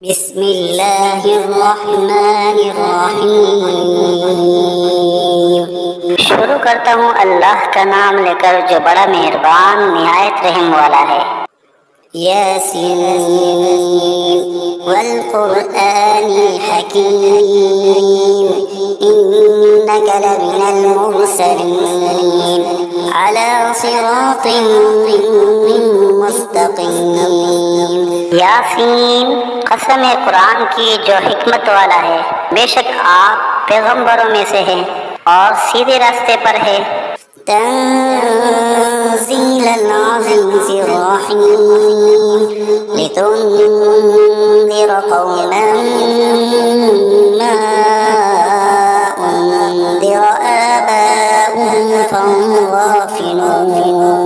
बिस्मिल्लाहिर्रहमानिर्रहीम। शुरू करता हूँ अल्लाह का नाम लेकर जो बड़ा मेहरबान निहायत रहम वाला है। यासीन वल कुरआनिल हकीम इन्नका लमिनल मुरसलीन अला सिरातिन मुस्तकीम। यासीन, कसम है कुरान की जो हिकमत वाला है, बेशक आप पैगंबरों में से हैं और सीधे रास्ते पर है। तंज़ीलल अज़ीज़िर रहीम लितुन्ज़िर क़ौमन मा उन्ज़िर आबाउहुम फहुम गाफ़िलून।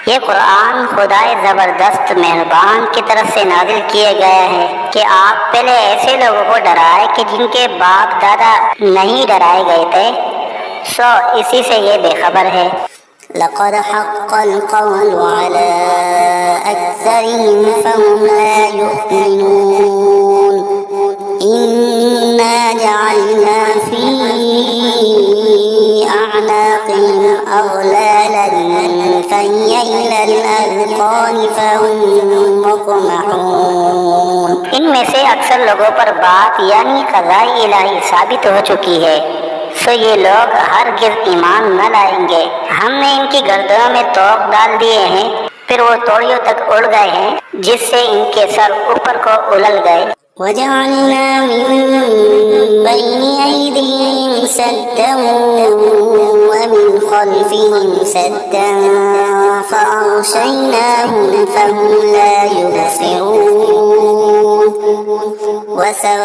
ये कुरान खुदाए ज़बरदस्त मेहरबान की तरफ से नाजिल किया गया है कि आप पहले ऐसे लोगों को डराए कि जिनके बाप दादा नहीं डराए गए थे, सो इसी से ये बेखबर है। लक़द हक़्क़ल क़ौलु अला अक्सरिहिम फ़हुम ला युमिनून। इन्ना जअलना फ़ी अअनाक़िहिम अग़लालन फ़हिय इलल अज़क़ान फ़हुम मुक़महून। इनमें से अक्सर लोगों पर बात यानी क़ज़ाए इलाही साबित हो चुकी है, सो ये लोग हरगिज़ ईमान न लाएंगे। हमने इनकी गर्दनों में तोक डाल दिए हैं, फिर वो तोड़ियों तक उड़ गए हैं, जिससे इनके सर ऊपर को उलल गए। वजअलना मिन बैनि अयदीहिम सद्दन व मिन खल्फिहिम सद्दन फ़अग़शयनाहुम फ़हुम ला युबसिरून। वसवाउन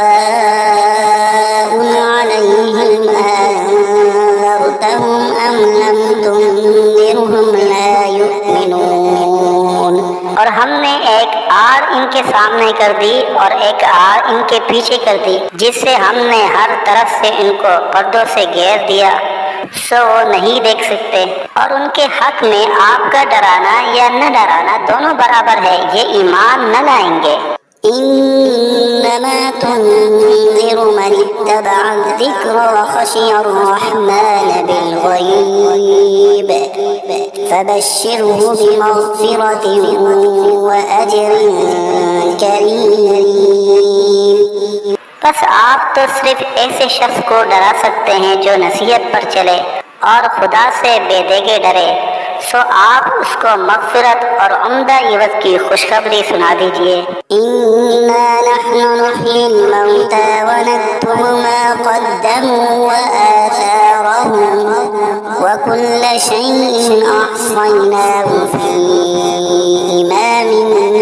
अलैहिम अअन्ज़रतहुम अम लम तुनज़िरहुम ला युमिनून। और हमने एक आड़ इनके सामने कर दी और एक आड़ इनके पीछे कर दी, जिससे हमने हर तरफ से इनको पर्दों से घेर दिया, सो वो नहीं देख सकते। और उनके हक में आपका डराना या न डराना दोनों बराबर है, ये ईमान न लाएंगे। इन्नमा तुनज़िरु मन इत्तबअ ज़िक्र व ख़शिय अर्रहमान बिलग़ैब फ़बश्शिरहु बिमग़फ़िरतिन व अज्रिन करीम। बस आप तो सिर्फ ऐसे शख्स को डरा सकते हैं जो नसीहत पर चले और खुदा से बेदेगे डरे, सो आप उसको मग़फ़िरत और उम्दा इवज़ की खुशखबरी सुना दीजिए। इन्ना नहनु नुह्यिल मौता व नक्तुबु मा क़द्दमू व आथारहुम व कुल्ल शैइन अहसयनाहु फ़ी इमामिन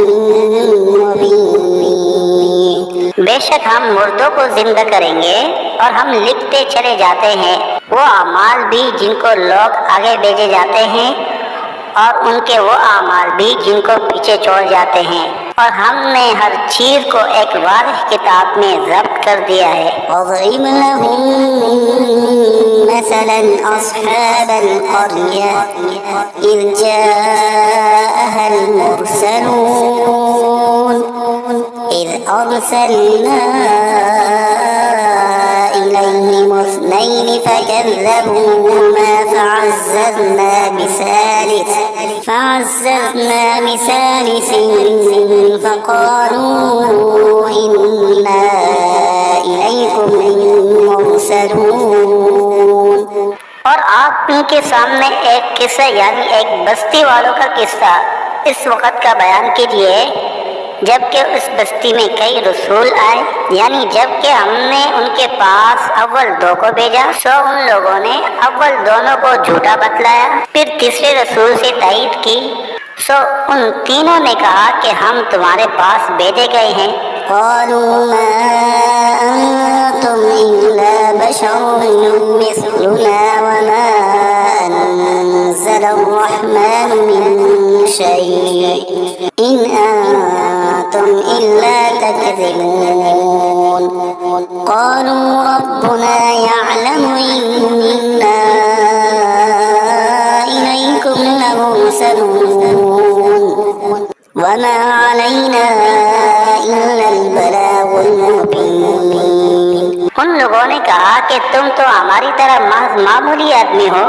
मुबीन। बेशक हम मुर्दों को जिंदा करेंगे और हम लिखते चले जाते हैं वो अमाल भी जिनको लोग आगे भेजे जाते हैं और उनके वो अमाल भी जिनको पीछे छोड़ जाते हैं। और हमने हर चीज को एक वाज़ेह किताब में ज़ब्त कर दिया है। वज़रिब लहुम मसलन अस्हाबल क़र्या इज़ जाअहल मुरसलून इज़ अरसलना इलैहिम इस्नैन फ़कज़्ज़बूहुमा फ़अज़्ज़ज़ना बिसालिस फ़क़ालू इन्ना इलैकुम मुरसलून। और आप इनके सामने एक किस्सा यानी एक बस्ती वालों का किस्सा इस वक़्त का बयान कीजिए जबकि उस बस्ती में कई रसूल आए, यानी जबकि हमने उनके पास अव्वल दो को भेजा, सो उन लोगों ने अव्वल दोनों को झूठा बतलाया, फिर तीसरे रसूल से तायीद की, सो उन तीनों ने कहा कि हम तुम्हारे पास भेजे गए हैं। क़ालू मा अंतुम इल्ला बशरुन मिस्लुना व मा अन्ज़लर्रहमानु मिन शै'इन इन अंतुम इल्ला तकज़िबून। क़ालू रब्बुना यअलमु इन्ना इलैकुम लमुरसलून व मा अलैना इल्ला अल-बलाग مبين। उन लोगों ने कहा कि तुम तो हमारी तरह मामूली आदमी हो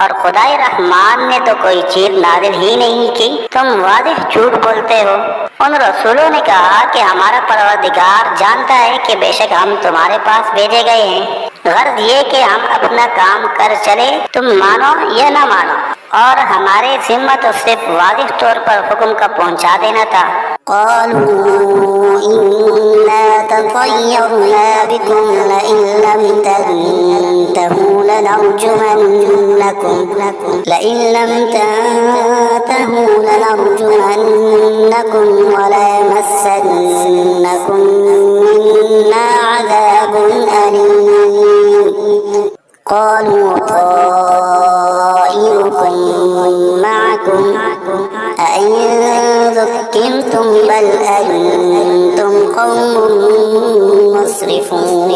और खुदाए रहमान ने तो कोई चीज नाजिल ही नहीं की, तुम वाज़ेह झूठ बोलते हो। उन रसूलों ने कहा कि हमारा परवरदिगार जानता है कि बेशक हम तुम्हारे पास भेजे गए हैं, गर्ज ये कि हम अपना काम कर चले, तुम मानो या ना मानो, और हमारे जिम्मा तो सिर्फ वाज़ेह तौर पर हुक्म का पहुंचा देना था। क़ालू इन्ना ततयरना बिकुम लइन लम तंतहू लनरजुमन्नकुम वलयमस्सन्नकुम मिन्ना अज़ाबुन अलीम। क़ालू ताइरुकुम मअकुम अइन ज़ुक्किरतुम बल अंतुम क़ौमुन मुस्रिफून।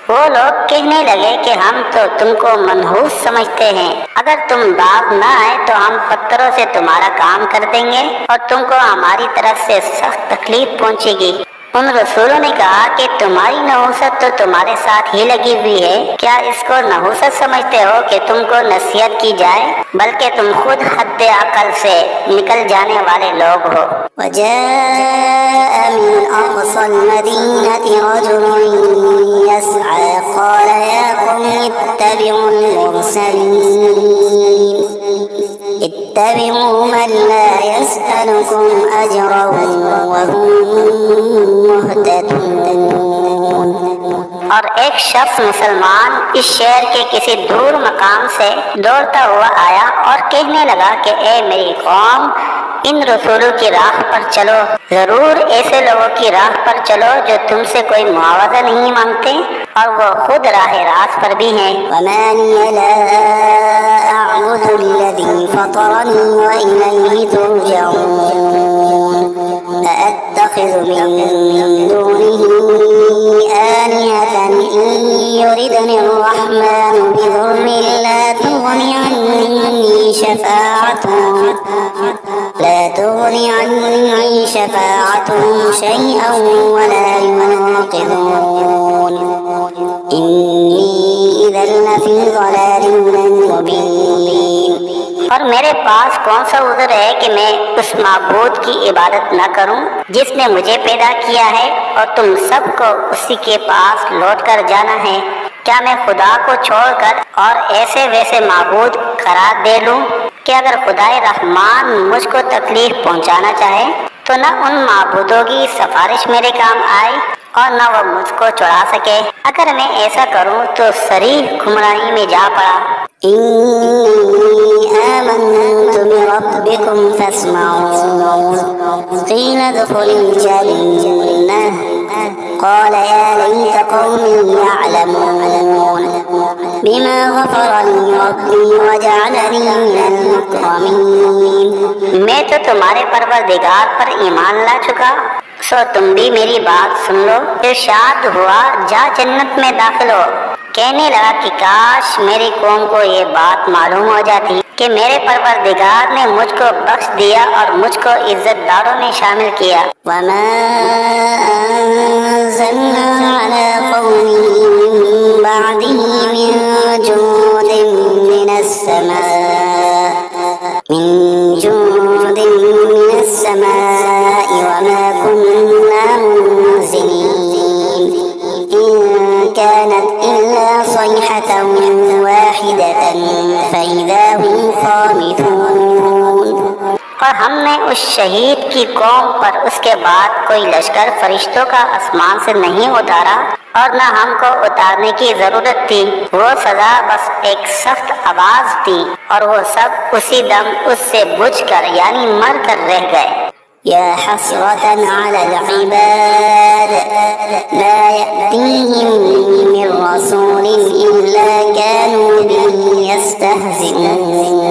वो लोग कहने लगे कि हम तो तुमको मनहूस समझते हैं, अगर तुम बात न आए तो हम पत्थरों से तुम्हारा काम कर देंगे और तुमको हमारी तरफ से सख्त तकलीफ पहुंचेगी। उन रसूलों ने कहा कि तुम्हारी नहुसत तो तुम्हारे साथ ही लगी हुई है, क्या इसको नहुसत समझते हो कि तुमको नसीहत की जाए, बल्कि तुम खुद हद्दे अकल से निकल जाने वाले लोग हो। वजाअ मिन अक़सल मदीनति रजुलुन यसअ क़ाल या क़ौम इत्तबिउल मुरसलीन इत्तबिउ मन ला यसअलुकुम अजरन वहुम मुहतदून। और एक शख्स मुसलमान इस शहर के किसी दूर मकाम से दौड़ता हुआ आया और कहने लगा कि ए मेरी कौम, इन रसूलों की राह पर चलो, जरूर ऐसे लोगों की राह पर चलो जो तुमसे कोई मुआवजा नहीं मांगते और वो खुद राह रास्त पर भी हैं। वमानिया ला अअबुदुल्लज़ी फ़तरनी व इलैहि तुरजऊन अअत्तख़िज़ु मिन दूनिही आलिहतन इन युरिदनि अर्रहमानु बिदुर्रिन ला तुग़नि अन्नी शफ़ाअतुहुम शैअन वला युनक़िज़ून इन्नी इज़न लफ़ी ज़लालिन मुबीन। और मेरे पास कौन सा उज़्र है कि मैं उस माबूद की इबादत न करूं जिसने मुझे पैदा किया है और तुम सबको उसी के पास लौट कर जाना है। क्या मैं खुदा को छोड़कर और ऐसे वैसे माबूद करार दे लूं कि अगर खुदाए रहमान मुझको तकलीफ पहुंचाना चाहे तो न उन माबूदों की सिफारिश मेरे काम आए और न वो मुझको चुरा सके। अगर मैं ऐसा करूं तो सरीह गुमराही में जा पड़ा। इन्नी आमन्तु बिरब्बिकुम फस्मऊन क़ील उद्ख़ुलिल जन्नह क़ाल या लैत क़ौमी यअलमून बिमा ग़फ़र ली रब्बी वजअलनी मिनल मुकरमीन। मैं तो तुम्हारे परवरदिगार पर ईमान ला चुका, सो तुम भी मेरी बात सुन लो। इरशाद हुआ जा जन्नत में दाखिल हो। कहने लगा कि काश मेरी कौम को ये बात मालूम हो जाती कि मेरे परवरदिगार ने मुझको बख्श दिया और मुझको इज्जतदारों में शामिल किया। वमा अंज़लना अला क़ौमिही मिन बअदिही मिन जुनूदिन मिनस समाई वमा कुन्ना मुनज़िलीन इन कानत इल्ला सयहतन वाहिदतन फ़इज़ा हुम ख़ामिदून। और हमने उस शहीद की कौम पर उसके बाद कोई लश्कर फरिश्तों का आसमान से नहीं उतारा और न हमको उतारने की जरूरत थी। वो सजा बस एक सख्त आवाज थी और वो सब उसी दम उससे बुझकर यानी मर कर रह गए। या हसरतन अलल इबाद ला यअतीहिम मिन रसूलिन इल्ला कानू बिही यस्तहज़िऊन।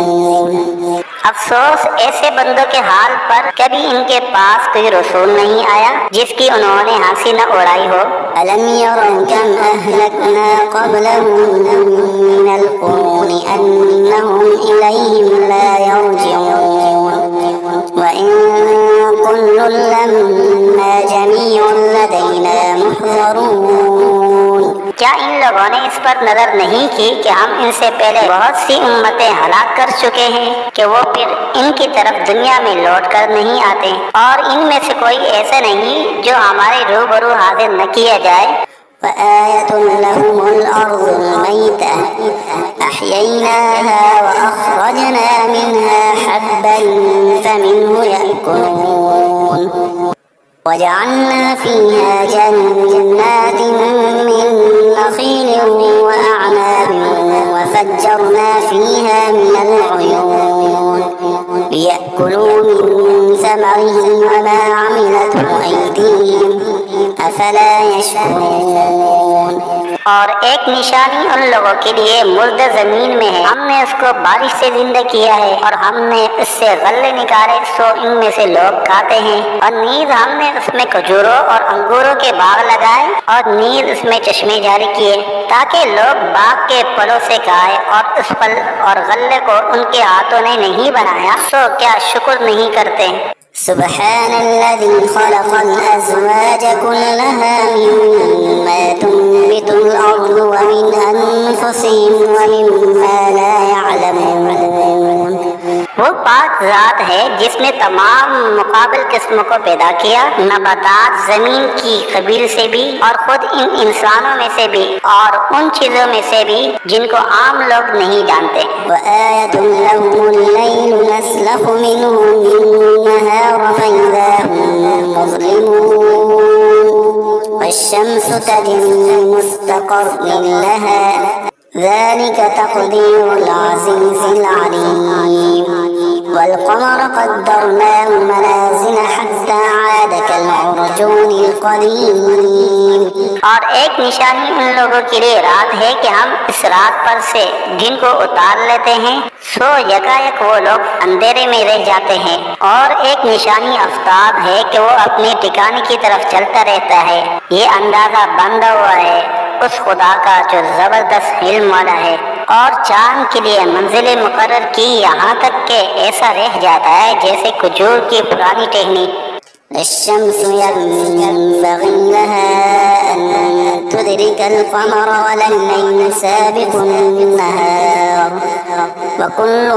अफसोस ऐसे बंदों के हाल पर, कभी इनके पास कोई रसूल नहीं आया जिसकी उन्होंने हंसी न उड़ाई हो। अलम यरौ कम अहलकना क़ब्लहुम मिनल क़ुरूनि अन्नहुम इलैहिम ला यरजिऊन व इन कुल्लुन लम्मा जमीउन يحذرون क्या इन लोगों ने इस पर नजर नहीं की कि हम इनसे पहले बहुत सी उम्मतें हलाक कर चुके हैं कि वो फिर इनकी तरफ दुनिया में लौट कर नहीं आते और इनमें से कोई ऐसा नहीं जो हमारे रूबरू हाजिर न किया जाए। وآية لهم الأرض الميتة أحييناها وأخرجنا منها حبا فمنه يأكلون وجعلنا فيها جنات من نخيل وأعناب وفجرنا فيها من العيون ليأكلوا من ثمره وما عملته أيديهم أفلا يشكرون और एक निशानी उन लोगों के लिए मुर्दा जमीन में है, हमने उसको बारिश से जिंदा किया है और हमने इससे गल्ले निकाले सो इनमें से लोग खाते हैं और नीज हमने उसमें खजूरों और अंगूरों के बाग लगाए और नीज उसमें चश्मे जारी किए ताकि लोग बाग के फलों से खाए और उस फल और गल्ले को उनके हाथों ने नहीं बनाया सो क्या शुक्र नहीं करते। सुब्हानल्लज़ी खलक़ल अज़वाज कुल्लहा मिम्मा तुंबितुल अर्दु व मिन अनफुसिहिम व मिम्मा ला यअलमून वो पाक ज़ात है जिसने तमाम मुकाबिल किस्मों को पैदा किया, नबातात जमीन की कबील से भी और खुद इन इंसानों में से भी और उन चीज़ों में से भी जिनको आम लोग नहीं जानते। वआयतुन लहुमुल लैलु नस्लखु मिन्हु नहार फइज़ा हुम मुज़लिमून वश्शम्सु तजरी लिमुस्तक़र्रिन लहा ذلك تقدير العزيز العليم والقمر قدرناه منازل حتى عاد كالعرجون القديم और एक निशानी उन लोगों के लिए रात है कि हम इस रात पर से दिन को उतार लेते हैं सो यकायक वो लोग अंधेरे में रह जाते हैं और एक निशानी आफ्ताब है कि वो अपने ठिकाने की तरफ चलता रहता है। ये अंदाजा बंधा हुआ है उस खुदा का जो जबरदस्त इल्म वाला है और चांद के लिए मंजिलें मुकर्रर की यहाँ तक के ऐसा रह जाता है जैसे खजूर की पुरानी टहनी। الشمس ينبغي لها أن تدرك القمر ولا الليل سابق النهار وكل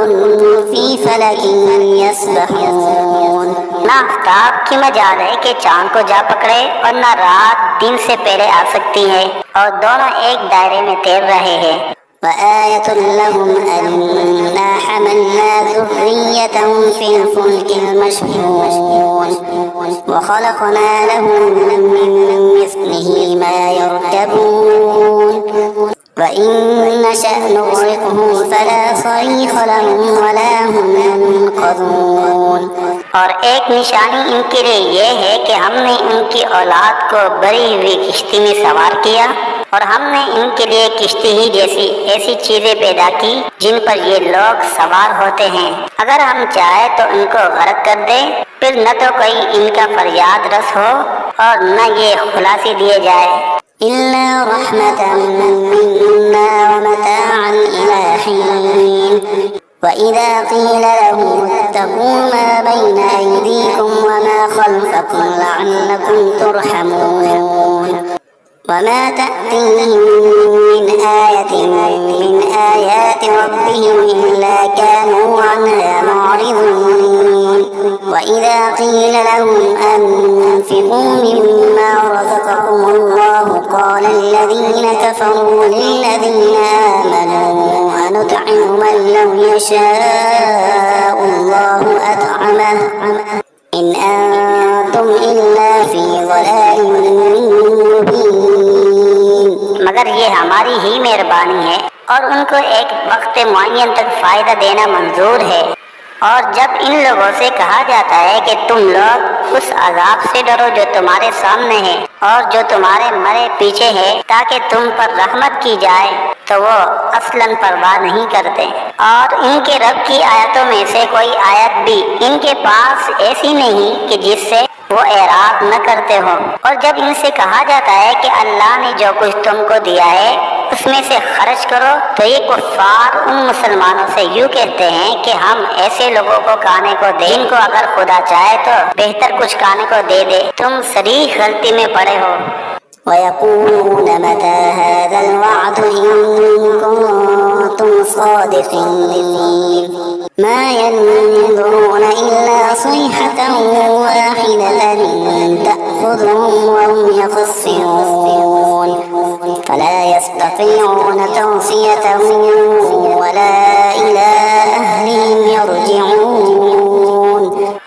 في فلك يسبحون ना आफ्ताब की मजाल है कि चांद को जा पकड़े और न रात दिन से पहले आ सकती है और दोनों एक दायरे में तैर रहे हैं। وآية لهم أنا حملنا ذريتهم في الفلك المشحون وخلقنا لهم من مثله ما يركبون وإن نشأ نغرقهم فلا صريخ لهم ولا هم ينقذون और एक निशानी इनके लिए ये है कि हमने इनकी औलाद को बड़ी हुई किश्ती में सवार किया और हमने इनके लिए किश्ती ही जैसी ऐसी चीजें पैदा की जिन पर ये लोग सवार होते हैं। अगर हम चाहे तो इनको गर्क कर दे फिर न तो कोई इनका फरियाद रस हो और न ये खुलासी दिए जाए। इल्ला रहमतन मिन्ना व मताअन इला हीन وإذا قيل لهم اتقوا ما بين أيديكم وما خلفكم لعلكم ترحمون وما تأتيهم من آية من آيات ربهم إلا كانوا عنها معرضين وإذا قيل لهم أنفقوا مما رزقكم الله قال الذين كفروا للذين آمنوا أنطعم من لو يشاء الله أطعمه إن أنتم إلا في ضلال مبين मगर ये हमारी ही मेहरबानी है और उनको एक वक्त मुअय्यन तक फायदा देना मंजूर है। और जब इन लोगों से कहा जाता है कि तुम लोग उस अजाब से डरो जो तुम्हारे सामने है और जो तुम्हारे मरे पीछे है ताकि तुम पर रहमत की जाए तो वो असलन परवाह नहीं करते और इनके रब की आयतों में से कोई आयत भी इनके पास ऐसी नहीं कि जिससे वो एराब न करते हो। और जब इनसे कहा जाता है कि अल्लाह ने जो कुछ तुमको दिया है उसमें से खर्च करो तो ये कुफ्फार उन मुसलमानों से यूँ कहते हैं कि हम ऐसे लोगों को खाने को दें जिनको अगर खुदा चाहे तो बेहतर कुछ खाने को दे दे, तुम सरीह गलती में पड़े हो। ويقولون متى هذا الوعد إن كنتم صادقين ما ينظرون إلا صيحة واحدة تأخذهم وهم يخصمون فلا يستطيعون توصية ولا إلى أهلهم يرجعون।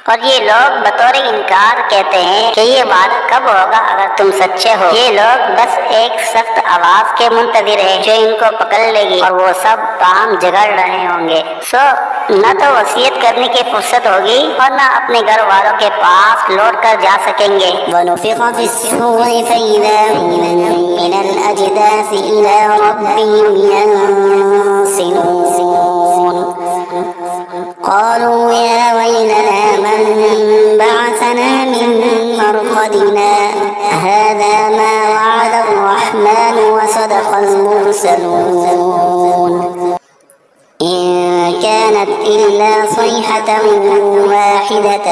और ये लोग बतौर इनकार कहते हैं कि ये वादा कब होगा अगर तुम सच्चे हो। ये लोग बस एक सख्त आवाज के मुंतजिर है जो इनको पकड़ लेगी और वो सब काम झगड़ रहे होंगे। सो न तो वसीयत करने की फुर्सत होगी और न अपने घर वालों के पास लौट कर जा सकेंगे। वनुफ़िख़ फ़िस्सूरि फ़इज़ा हुम मिनल अजदासी इला रब्बिहिम यंसिलून क़ालू या वैलना मन बअसना मिन मरक़दिना हाज़ा मा वअद अर्रहमान वसदक़ المرسلون إن كانت إلا صيحة واحدة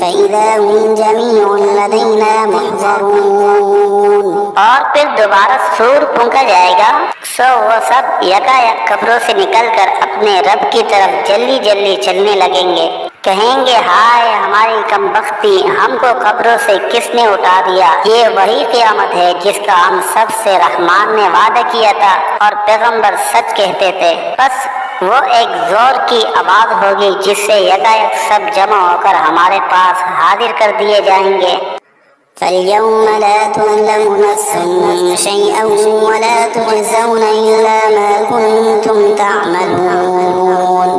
فإذا هم جميع لدينا محضرون। और फिर दोबारा सूर फूंका जाएगा सो वो सब यकायक कब्रों से निकलकर अपने रब की तरफ जल्दी जल्दी चलने लगेंगे। कहेंगे हाय हमारी कमबख्ती, हमको कब्रों से किसने उठा दिया। ये वही क़यामत है जिसका हम सबसे रहमान ने वादा किया था और पैगंबर सच कहते थे। बस वो एक जोर की आवाज होगी जिससे यकायक सब जमा होकर हमारे पास हाजिर कर दिए जाएंगे। فاليوم لا تظلم نفس شيئا ولا تجزون إلا ما كنتم تعملون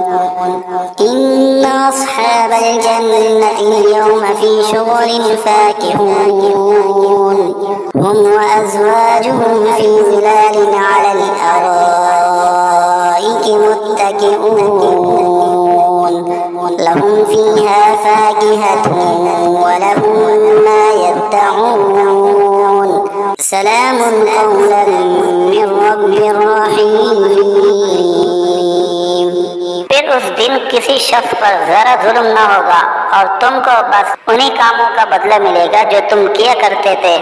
إن أصحاب الجنة اليوم في شغل فاكهون هم وأزواجهم في ظلال على الأرائك متكئون لهم فيها فاكهة ولهم ما يدعون سلام قولا من رب رحيم। फिर उस दिन किसी शख्स पर जरा जुल्म न होगा और तुमको बस उन्हीं कामों का बदला मिलेगा जो तुम किया करते थे।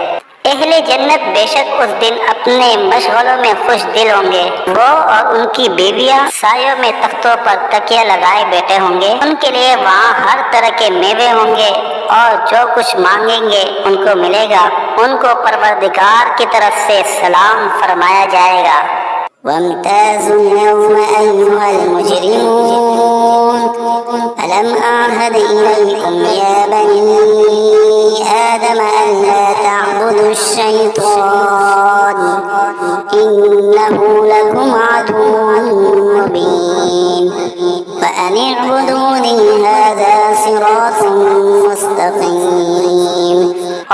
अहले जन्नत बेशक उस दिन अपने मशगलों में खुश दिल होंगे। वो और उनकी बीवियां सायों में तख्तों पर तकिया लगाए बैठे होंगे। उनके लिए वहाँ हर तरह के मेवे होंगे और जो कुछ मांगेंगे उनको मिलेगा। उनको परवरदिगार की तरफ से सलाम फरमाया जाएगा। वम्ताज़ुल यौम अय्युहल मुजरिमून अलम अअहद इलैकुम या बनी आदम अल्ला तअबुदुश शैतान इन्नहु लकुम अदुव्वुन मुबीन फअन इअबुदूनी हाज़ा सिरातुम मुस्तक़ीम।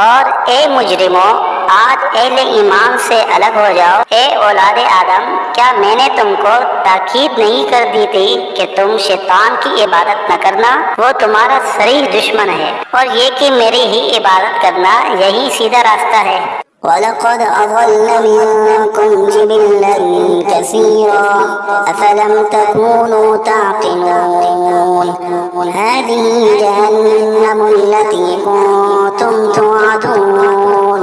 और ए मुजरिमों, आज अहले ईमान से अलग हो जाओ। ए औलादे आदम, क्या मैंने तुमको ताकीद नहीं कर दी थी कि तुम शैतान की इबादत न करना? वो तुम्हारा सरीह दुश्मन है और ये कि मेरी ही इबादत करना यही सीधा रास्ता है। वलक़द अज़ल्ल मिनकुम जिबिल्लन कसीरा अफ़लम तकूनू ताक़िलून हाज़िही जहन्नम अल्लती कुन्तुम तुअदून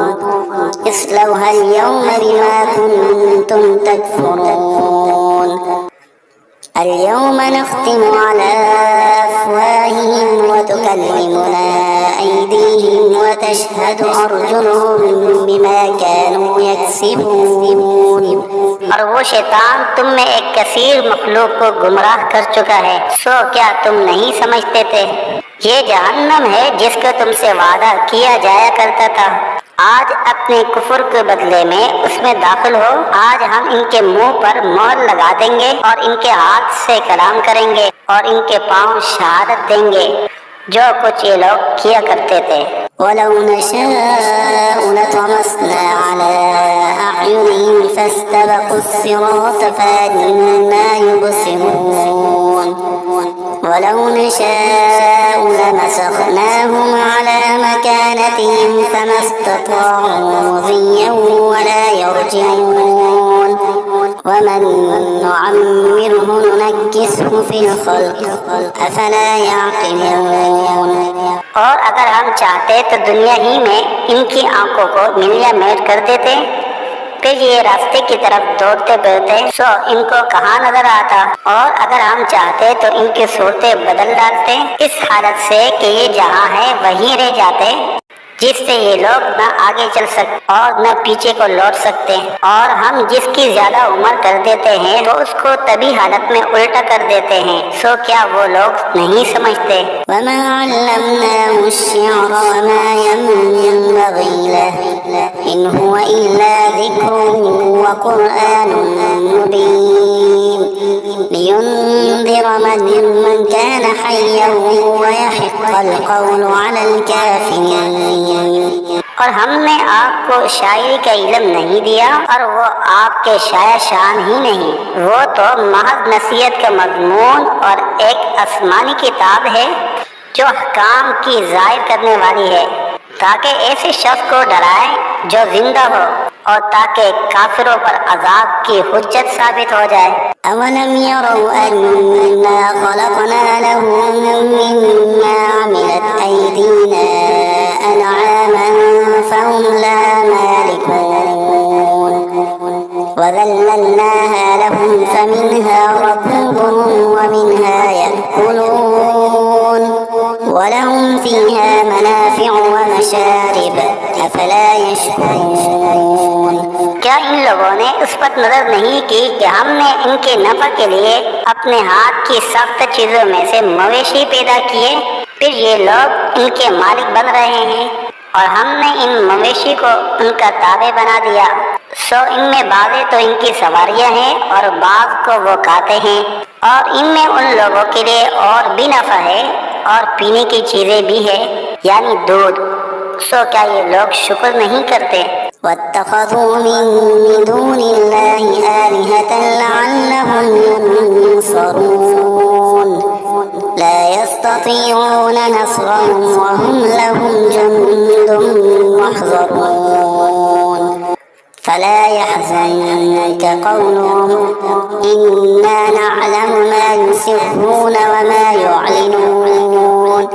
इस्लौहा अल-यौम बिमा कुन्तुम तकफुरून اليوم نختم على أفواههم وتكلمنا أيديهم وتشهد أرجلهم بما كانوا يكسبون। और वो शैतान तुम में एक कसीर मखलूक को गुमराह कर चुका है। सो क्या तुम नहीं समझते थे? ये जहन्नम है जिसका तुमसे वादा किया जाया करता था। आज अपने कुफर के बदले में उसमें दाखिल हो। आज हम इनके मुंह पर मोहर लगा देंगे और इनके हाथ से कलाम करेंगे और इनके पांव शहादत देंगे जो कुछ ये लोग किया करते थे। वलौ नशाअ लतमस्ना अला अअयुनिहिम फस्तबक़ु स्सिरात फअन्ना युबसिरून वलौ नशाअ लमसख़नाहुम अला मकानतिहिम फमस्तताअू मुज़िय्यन वला यरजिऊन वमन नुअम्मिरहु नुनक्किसहु फिल खल्क़ अफला याक़िलून। और अगर हम चाहते तो दुनिया ही में इनकी आंखों को मिलिया मेट कर देते, फिर ये रास्ते की तरफ दौड़ते फिरते सो इनको कहाँ नजर आता। और अगर हम चाहते तो इनकी सूरतें बदल डालते इस हालत से कि ये जहाँ है वहीं रह जाते, जिससे ये लोग न आगे चल सकते और न पीछे को लौट सकते। और हम जिसकी ज्यादा उम्र कर देते हैं तो उसको तभी हालत में उल्टा कर देते हैं। सो क्या वो लोग नहीं समझते। वमा अल्लमनाहु अश्शिअर वमा यंबग़ी लहु इन हुवा इल्ला ज़िक्रुन व क़ुरआनुन मुबीन लियुंज़िर मन कान हय्यन व यहिक़्क़ल क़ौलु अलल काफ़िरीन। और हमने आपको शायरी का इल्म नहीं दिया और वो आपके शाया शान ही नहीं, वो तो महज नसीहत का मज़मून और एक आसमानी किताब है जो अहकाम की ज़ाहिर करने वाली है, ताकि ऐसे शख्स को डराए जो जिंदा हो और ताकि काफिरों पर अजाब की हुज्जत साबित हो जाए। अवलम यरौ अन्ना खलक़ना लहुम मिम्मा अमिलत अयदीना अनआमन फहुम लहा मालिकून वज़ल्लल्नाहा लहुम फमिन्हा रकूबुहुम वमिन्हा यअकुलून वलहुम फ़ीहा मनाफ़िअु वमशारिब अफ़ला यशकुरून। क्या इन लोगों ने उस पर नजर नहीं की कि हमने इनके नफा के लिए अपने हाथ की सख्त चीजों में से मवेशी पैदा किए, फिर ये लोग इनके मालिक बन रहे हैं और हमने इन मवेशी को उनका ताबे बना दिया। सो इनमें बाज़े तो इनकी सवारियां हैं और बाज़ को वो खाते हैं और इनमें उन लोगों के लिए और भी नफा है और पीने की चीजें भी है, यानी दूध। सो क्या ये लोग शुक्र नहीं करते। वत्तख़ज़ू मिन दूनिल्लाहि आलिहतन लअल्लहुम युनसरून ला यस्ततीऊन नस्रहुम वहुम लहुम जुन्दुम मुहज़रून फला यहज़नक क़ौलुहुम इन्ना नअलमु मा युसिर्रून वमा युअलिनून।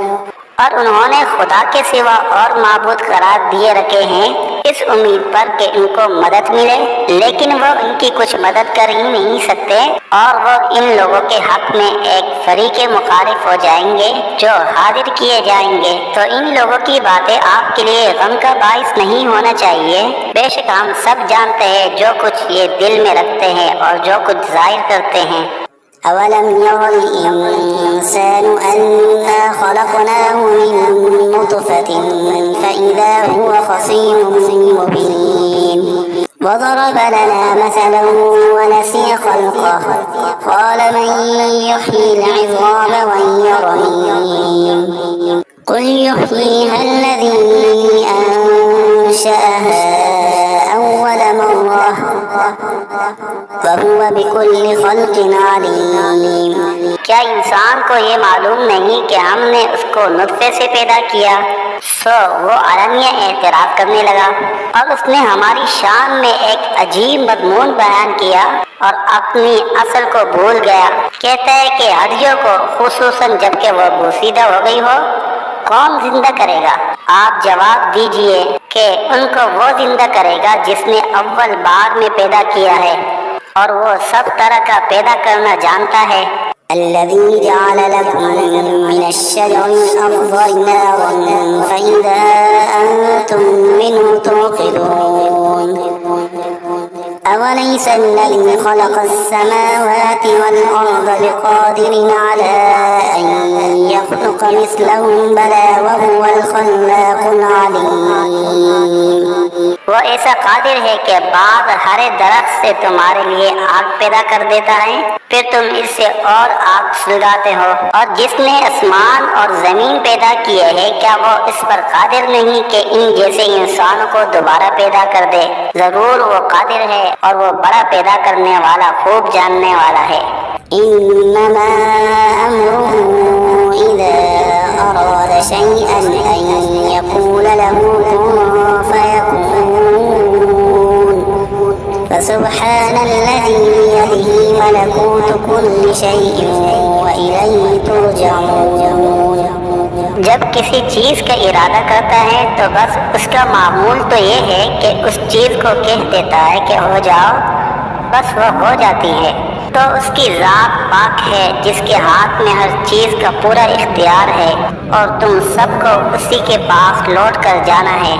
और उन्होंने खुदा के सिवा और माबूद करार दिए रखे हैं इस उम्मीद पर कि इनको मदद मिले, लेकिन वो इनकी कुछ मदद कर ही नहीं सकते और वो इन लोगों के हक में एक फरीके मुखालिफ हो जाएंगे जो हाजिर किए जाएंगे। तो इन लोगों की बातें आपके लिए गम का बाइस नहीं होना चाहिए। बेशक हम सब जानते हैं जो कुछ ये दिल में रखते हैं और जो कुछ जाहिर करते हैं। अवलम यरल इंसानु अन्ना खलक़नाहु मिन नुतफ़तिन फ़इज़ा हुवा ख़सीमुन मुबीन वज़रब लना मसलन वनसिय ख़ल्क़ह क़ाल मन युह्यिल इज़ाम वहिय रमीम क़ुल युह्यिहा अल्लज़ी अंशअहा अव्वल मर्रह वहुवा बिकुल्लि ख़ल्क़िन अलीम। क्या इंसान को ये मालूम नहीं कि हमने उसको नुत्फ़े से पैदा किया। सो वो अलनिया एतराफ़ करने लगा और उसने हमारी शान में एक अजीब मज़मून बयान किया और अपनी असल को भूल गया। कहता है कि हड्डियों को, खुसूसन जबकि वो बोसीदा हो गई हो, कौन जिंदा करेगा। आप जवाब दीजिए कि उनको वो जिंदा करेगा जिसने अव्वल बार में पैदा किया है और वो सब तरह का पैदा करना जानता है। अल्लज़ी जअल लकुम मिनश्शजरिल अख़ज़रि नारन फ़इज़ा अंतुम मिन्हु तूक़िदून अवलैसा अल्लज़ी ख़लक़स-समावाति वल-अर्ज़ बिक़ादिरिन अला अन यख़्लुक़ मिस्लहुम बला वहुवल ख़ल्लाक़ुल अलीम। वो ऐसा कादिर है कि बाद हरे दरख्त से तुम्हारे लिए आग पैदा कर देता है, फिर तुम इससे और आग सुलगाते हो। और जिसने आसमान और जमीन पैदा किए हैं, क्या वो इस पर कादिर नहीं कि इन जैसे इंसानों को दोबारा पैदा कर दे। जरूर वो कादिर है और वो बड़ा पैदा करने वाला, खूब जानने वाला है। इन्नमा अम्रुहु इज़ा अरादा शैअन अन यक़ूल लहु कुन फयकून फसुब्हानल्लज़ी मलकूत कुल्लि शैइन व इलैहि तुरजऊन। जब किसी चीज़ का इरादा करता है तो बस उसका मामूल तो ये है कि उस चीज़ को कह देता है कि हो जाओ, बस वह हो जाती है। तो उसकी ज़ात पाक है जिसके हाथ में हर चीज़ का पूरा इख्तियार है और तुम सबको उसी के पास लौट कर जाना है।